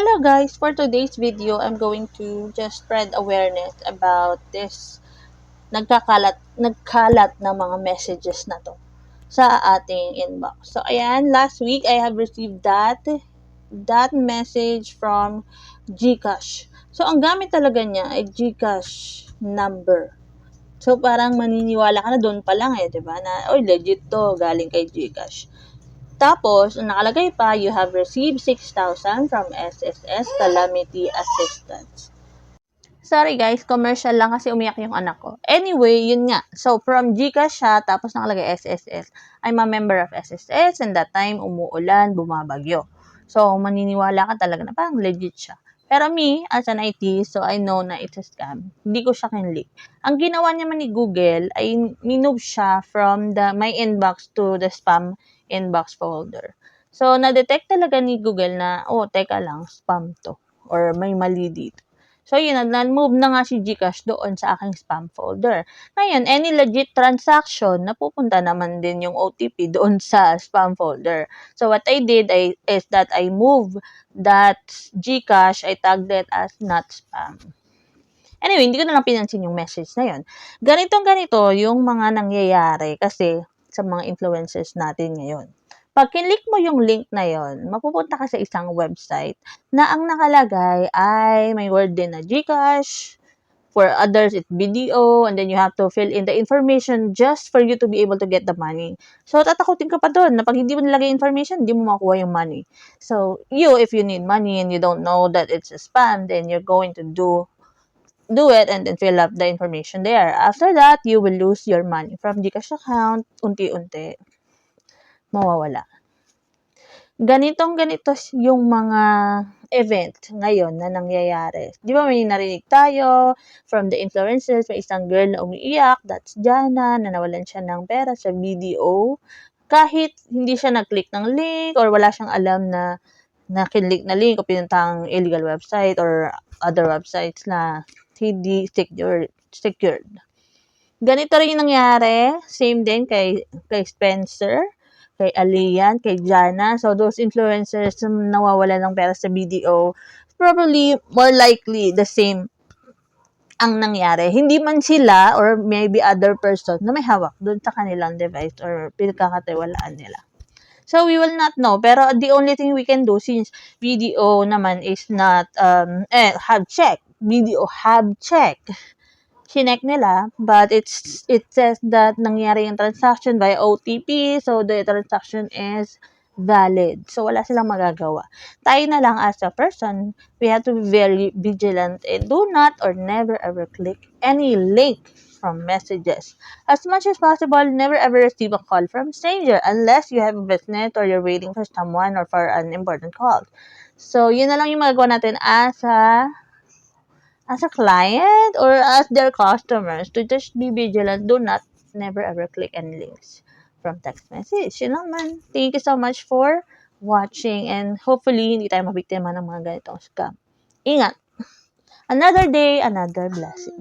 Hello guys, for today's video, I'm going to just spread awareness about this nagkalat na mga messages na to sa ating inbox. So ayan, last week I have received that message from GCash. So ang gamit talaga niya ay GCash number. So parang maniniwala ka na doon pa lang 'di ba? Na legit to, galing kay GCash. Tapos, nakalagay pa, you have received 6,000 from SSS Calamity Assistance. Sorry guys, commercial lang kasi umiyak yung anak ko. Anyway, yun nga. So, from GCash siya, tapos nakalagay SSS. I'm a member of SSS and that time, umuulan, bumabagyo. So, maniniwala ka talaga na parang legit siya. Pero me, as an IT, so I know na it's a scam. Hindi ko siya kinlik. Ang ginawa niya man ni Google ay minove siya from my inbox to the spam inbox folder. So, na-detect talaga ni Google na, teka lang, spam to. Or may mali dito. So, yun, na-move na nga si GCash doon sa aking spam folder. Ngayon, any legit transaction, napupunta naman din yung OTP doon sa spam folder. So, what I did is that I move that GCash, I tagged it as not spam. Anyway, hindi ko na lang pinansin yung message na yun. Ganito yung mga nangyayari kasi sa mga influencers natin ngayon. Pag kinlik mo yung link na yon, mapupunta ka sa isang website na ang nakalagay ay may word din na GCash, for others it's BDO, and then you have to fill in the information just for you to be able to get the money. So, tatakutin ka pa doon na pag hindi mo nilagay information, hindi mo makuha yung money. So, if you need money and you don't know that it's a spam, then you're going to do it and then fill up the information there. After that, you will lose your money from GCash account, unti-unti mawawala. Ganito yung mga event ngayon na nangyayari. Di ba may narinig tayo from the influencers, may isang girl na umiiyak, that's Jana, na nawalan siya ng pera sa BDO. Kahit hindi siya nag-click ng link or wala siyang alam na kinlik na link o pinuntang illegal website or other websites na hindi secured. Ganito rin yung nangyari. Same din kay Spencer, kay Alian, kay Jana. So, those influencers na nawawala ng pera sa BDO, probably more likely the same ang nangyari. Hindi man sila or maybe other person na may hawak doon sa kanilang device or pinagkakatiwalaan nila. So, we will not know. Pero the only thing we can do since BDO naman is not, have check. BDO have check. Chinek nila, but it says that nangyari yung transaction via OTP, so the transaction is valid. So, wala silang magagawa. Tayo na lang as a person, we have to be very vigilant and do not or never ever click any link from messages. As much as possible, never ever receive a call from stranger unless you have a business or you're waiting for someone or for an important call. So, yun na lang yung magagawa natin as a client or as their customers to just be vigilant. Do not never ever click any links from text message. Yun lang man. Thank you so much for watching and hopefully hindi tayo mabiktima ng mga ganitong scam. Ingat! Another day, another blessing.